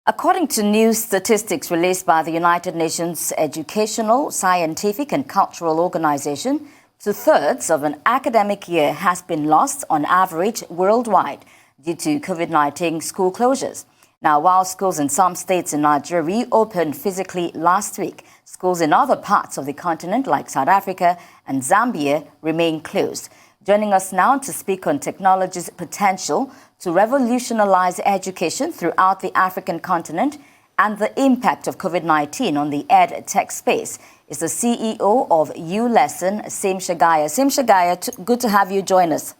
According to new statistics released by the United Nations Educational, Scientific and Cultural Organization, two-thirds of an academic year has been lost on average worldwide due to COVID-19 school closures. Now, while schools in some states in Nigeria reopened physically last week, schools in other parts of the continent like South Africa and Zambia remain closed. Joining us now to speak on technology's potential to revolutionize education throughout the African continent and the impact of COVID-19 on the ed tech space is the CEO of ULesson, Shagaya. Shagaya, good to have you join us.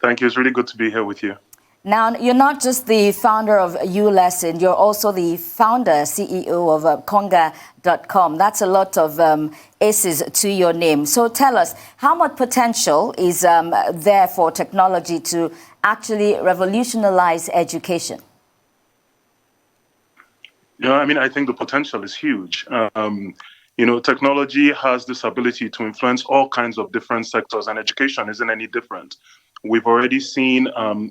Thank you. It's really good to be here with you. Now, you're not just the founder of ULesson, you're also the founder, CEO of Conga.com. That's a lot of S's to your name. So tell us, how much potential is there for technology to actually revolutionize education? Yeah, I think the potential is huge. Technology has this ability to influence all kinds of different sectors, and education isn't any different. We've already seen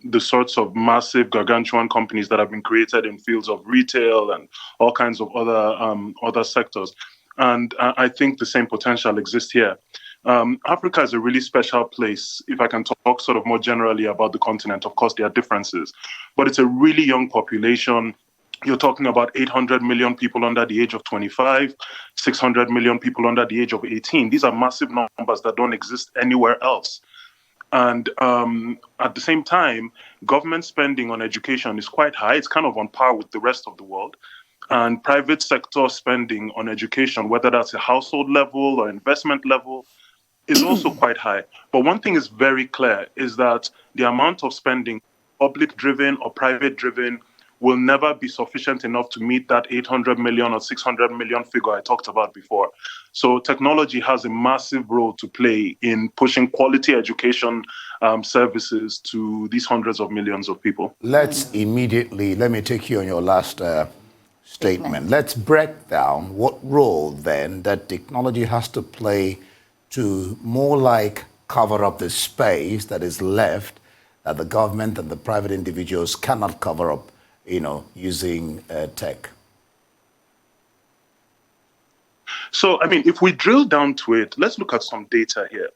the sorts of massive gargantuan companies that have been created in fields of retail and all kinds of other sectors. And I think the same potential exists here. Africa is a really special place. If I can talk sort of more generally about the continent, of course, there are differences, but it's a really young population. You're talking about 800 million people under the age of 25, 600 million people under the age of 18. These are massive numbers that don't exist anywhere else. And at the same time, government spending on education is quite high. It's kind of on par with the rest of the world. And private sector spending on education, whether that's a household level or investment level, is also quite high. But one thing is very clear is that the amount of spending, public-driven or private-driven, will never be sufficient enough to meet that 800 million or 600 million figure I talked about before. So technology has a massive role to play in pushing quality education services to these hundreds of millions of people. Let me take you on your last statement. Let's break down what role then that technology has to play to more like cover up the space that is left that the government and the private individuals cannot cover up, using tech. So, if we drill down to it, let's look at some data here.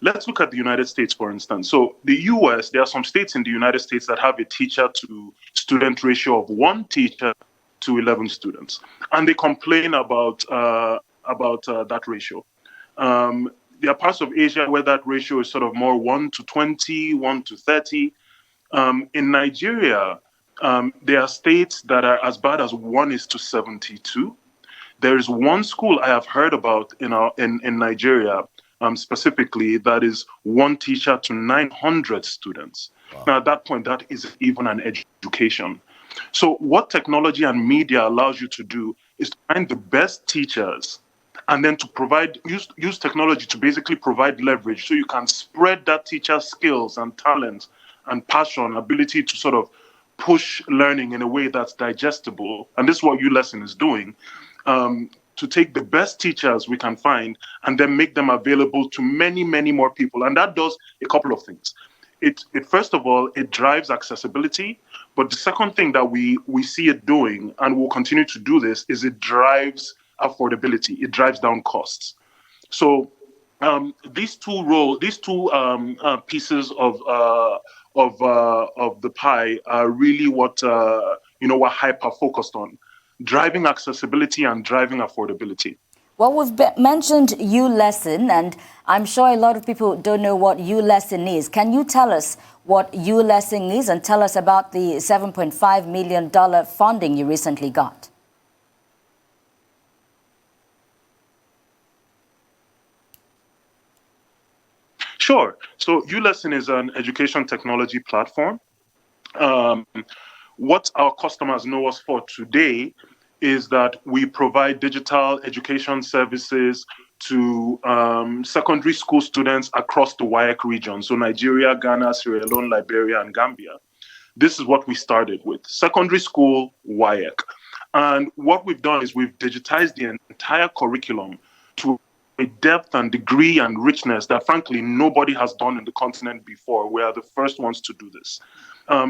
Let's look at the United States, for instance. So the US, there are some states in the United States that have a teacher to student ratio of 1 teacher to 11 students. And they complain about that ratio. There are parts of Asia where that ratio is sort of more 1 to 20, 1 to 30. In Nigeria, there are states that are as bad as 1:72. There is one school I have heard about in Nigeria specifically that is 1 teacher to 900 students. Wow. Now, at that point, that is even an education. So what technology and media allows you to do is to find the best teachers and then to use technology to basically provide leverage so you can spread that teacher's skills and talent and passion, ability to sort of push learning in a way that's digestible. And this is what ULesson is doing, to take the best teachers we can find and then make them available to many, many more people. And that does a couple of things. It first of all, it drives accessibility. But the second thing that we see it doing, and will continue to do this, is it drives affordability. It drives down costs. So these two pieces of the pie are really what we're hyper focused on: driving accessibility and driving affordability. Well, we've mentioned ULesson, and I'm sure a lot of people don't know what ULesson is. Can you tell us what ULesson is and tell us about the $7.5 million funding you recently got? Sure. So ULesson is an education technology platform. What our customers know us for today is that we provide digital education services to secondary school students across the WAEC region. So Nigeria, Ghana, Sierra Leone, Liberia, and Gambia. This is what we started with, secondary school WAEC. And what we've done is we've digitized the entire curriculum to a depth and degree and richness that, frankly, nobody has done in the continent before. We are the first ones to do this.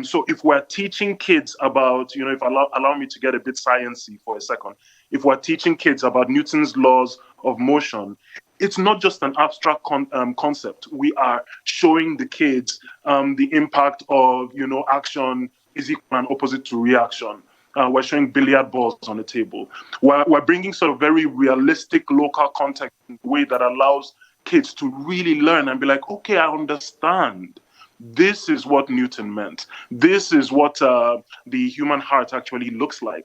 So if we're teaching kids about, if allow me to get a bit sciencey for a second, if we're teaching kids about Newton's laws of motion, it's not just an abstract concept. We are showing the kids the impact of, action is equal and opposite to reaction. We're showing billiard balls on the table. We're bringing sort of very realistic local context in a way that allows kids to really learn and be like, okay, I understand. This is what Newton meant. This is what the human heart actually looks like.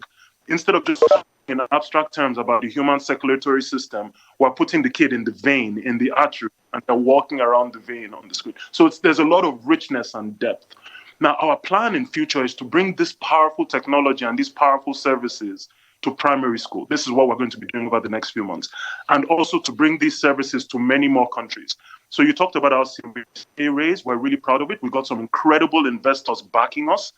Instead of just in abstract terms about the human circulatory system, we're putting the kid in the vein, in the artery, and they're walking around the vein on the screen. So there's a lot of richness and depth. Now, our plan in future is to bring this powerful technology and these powerful services to primary school. This is what we're going to be doing over the next few months. And also to bring these services to many more countries. So you talked about our Series A raise. We're really proud of it. We got some incredible investors backing us.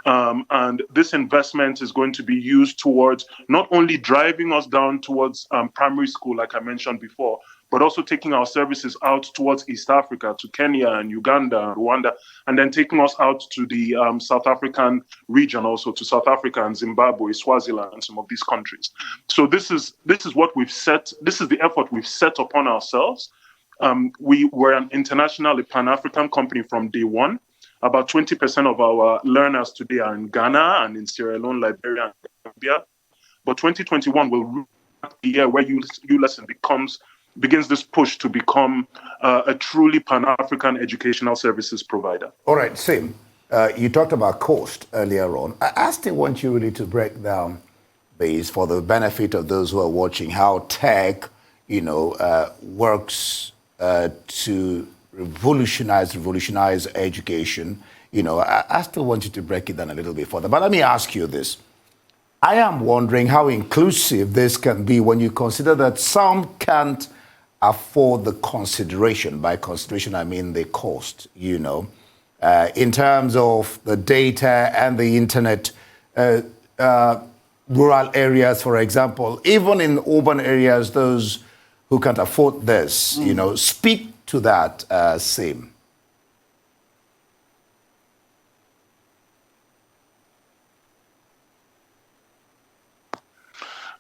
And this investment is going to be used towards not only driving us down towards primary school, like I mentioned before, but also taking our services out towards East Africa, to Kenya and Uganda and Rwanda, and then taking us out to the South African region, also to South Africa and Zimbabwe, Swaziland, and some of these countries. So this is what we've set. This is the effort we've set upon ourselves. We were an international, a Pan-African company from day one. About 20% of our learners today are in Ghana and in Sierra Leone, Liberia, and Gambia. But 2021 will be the year where ULesson begins this push to become a truly Pan-African educational services provider. All right, Sim, you talked about cost earlier on. I still want you really to break down this for the benefit of those who are watching, how tech, works to revolutionize education. I still want you to break it down a little bit further. But let me ask you this. I am wondering how inclusive this can be when you consider that some can't afford the consideration. By consideration, I mean the cost, in terms of the data and the internet, rural areas, for example, even in urban areas, those who can't afford this, speak to that, Sim.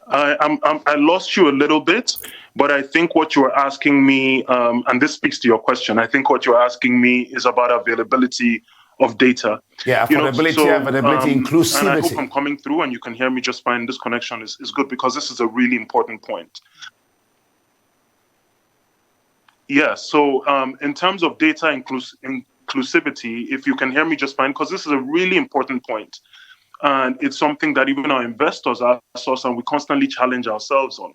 I lost you a little bit, but I think what you're asking me, and this speaks to your question, I think what you're asking me is about availability of data. Yeah, availability, inclusivity. And I hope I'm coming through and you can hear me just fine. This connection is good because this is a really important point. Yeah, so in terms of data inclusivity, if you can hear me just fine, because this is a really important point. And it's something that even our investors ask us and we constantly challenge ourselves on.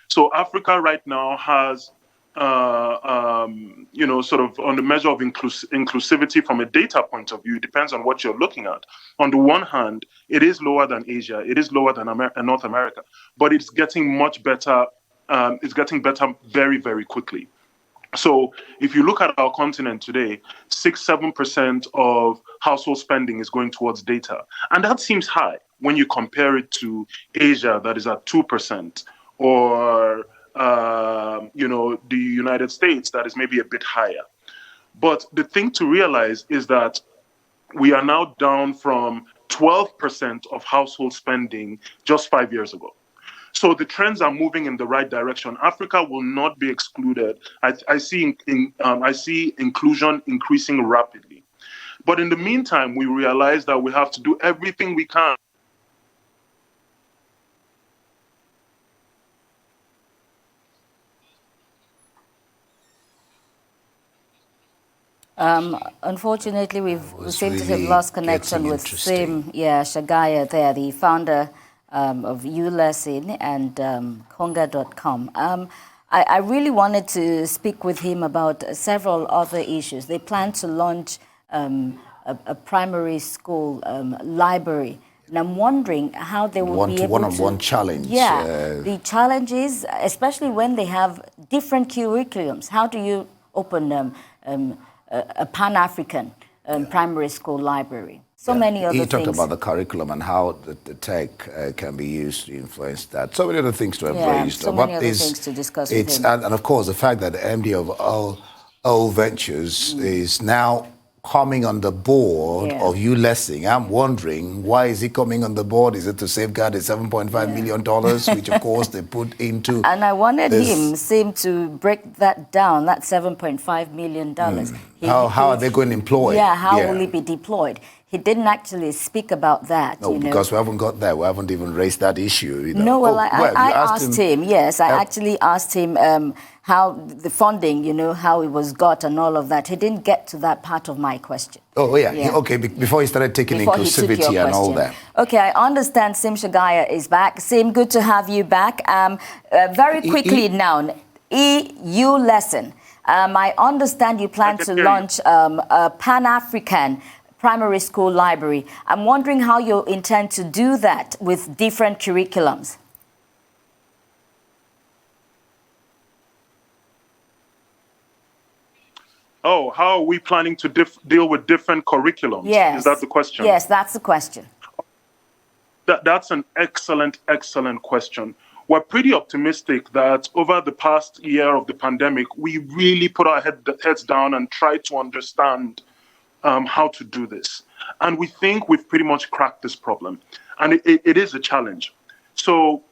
So Africa right now has, sort of on the measure of inclusivity from a data point of view, it depends on what you're looking at. On the one hand, it is lower than Asia, it is lower than North America, but it's getting much better. It's getting better very, very quickly. So if you look at our continent today, 6-7% of household spending is going towards data. And that seems high when you compare it to Asia, that is at 2%, or, the United States, that is maybe a bit higher. But the thing to realize is that we are now down from 12% of household spending just 5 years ago. So the trends are moving in the right direction. Africa will not be excluded. I see inclusion increasing rapidly. But in the meantime, we realize that we have to do everything we can. Unfortunately, we seem to have lost connection with Sim, Shagaya there, the founder of ULesson and Conga.com. I really wanted to speak with him about several other issues. They plan to launch a primary school library. And I'm wondering how they will be able to... One-on-one challenge. The challenges, especially when they have different curriculums. How do you open a Pan-African primary school library? Many other things. He talked about the curriculum and how the tech can be used to influence that. So many other things to have raised. So many other things to discuss with him. And of course, the fact that the MD of O Ventures is now coming on the board Yeah. of ULesson. I'm wondering, why is he coming on the board? Is it to safeguard the $7.5 million, which of course they put into And I wanted this. him to break that down, that $7.5 million. How are they going to employ? Yeah, how will it be deployed? He didn't actually speak about that. No, because we haven't got there. We haven't even raised that issue. No, well, I asked him, yes, I actually asked him how the funding, how it was got and all of that. He didn't get to that part of my question. Oh, yeah. Okay, before he started taking inclusivity and all that. Okay, I understand Sim Shagaya is back. Sim, good to have you back. Very quickly now, ULesson. I understand you plan to launch a Pan-African primary school library. I'm wondering how you intend to do that with different curriculums. Oh, how are we planning to deal with different curriculums? Yes. Is that the question? Yes, that's the question. That's an excellent, excellent question. We're pretty optimistic that over the past year of the pandemic, we really put our heads down and tried to understand how to do this. And we think we've pretty much cracked this problem. And it is a challenge. So,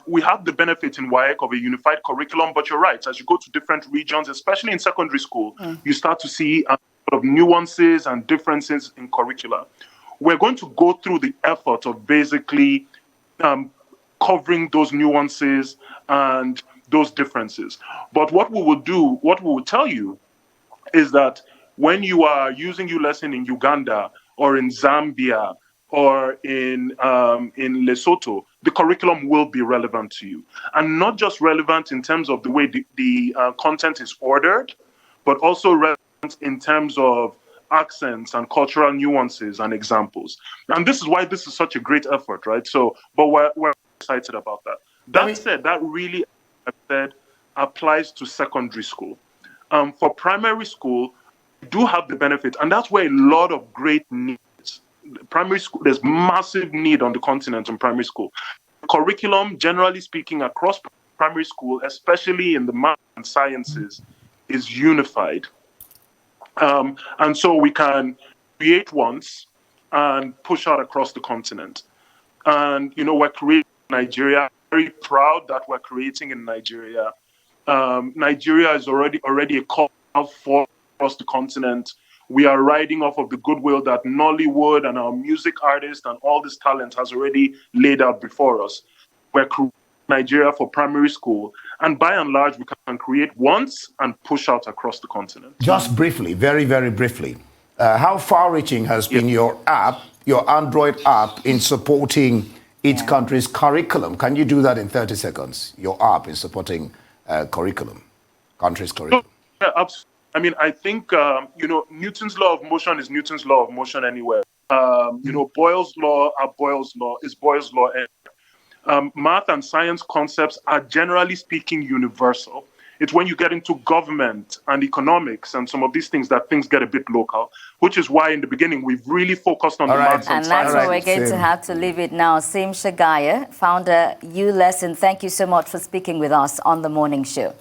we have the benefit in WAEC of a unified curriculum, but you're right, as you go to different regions, especially in secondary school, you start to see sort of nuances and differences in curricula. We're going to go through the effort of basically covering those nuances and those differences. But what we will tell you is that when you are using ULesson in Uganda or in Zambia or in Lesotho, the curriculum will be relevant to you. And not just relevant in terms of the way the content is ordered, but also relevant in terms of accents and cultural nuances and examples. And this is why this is such a great effort, right? So, but we're excited about that. That said, that really, as I said, applies to secondary school. For primary school, we do have the benefit, and that's where a lot of great needs. Primary school, there's massive need on the continent in primary school. Curriculum, generally speaking, across primary school, especially in the math and sciences, is unified. And so we can create once and push out across the continent. And, we're creating in Nigeria, very proud that we're creating in Nigeria. Nigeria is already a call for across the continent. We are riding off of the goodwill that Nollywood and our music artists and all this talent has already laid out before us. We're creating Nigeria for primary school. And by and large, we can create once and push out across the continent. Just briefly, very, very briefly, how far-reaching has been your app, your Android app, in supporting each country's curriculum? Can you do that in 30 seconds? Your app is supporting country's curriculum. Yeah, absolutely. I mean, I think, Newton's law of motion is Newton's law of motion anywhere. Boyle's law is Boyle's law anywhere. Math and science concepts are generally speaking universal. It's when you get into government and economics and some of these things that things get a bit local, which is why in the beginning we've really focused on the maths and science. And that's where we're going to have to leave it now. Sim Shagaya, founder ULesson, thank you so much for speaking with us on The Morning Show.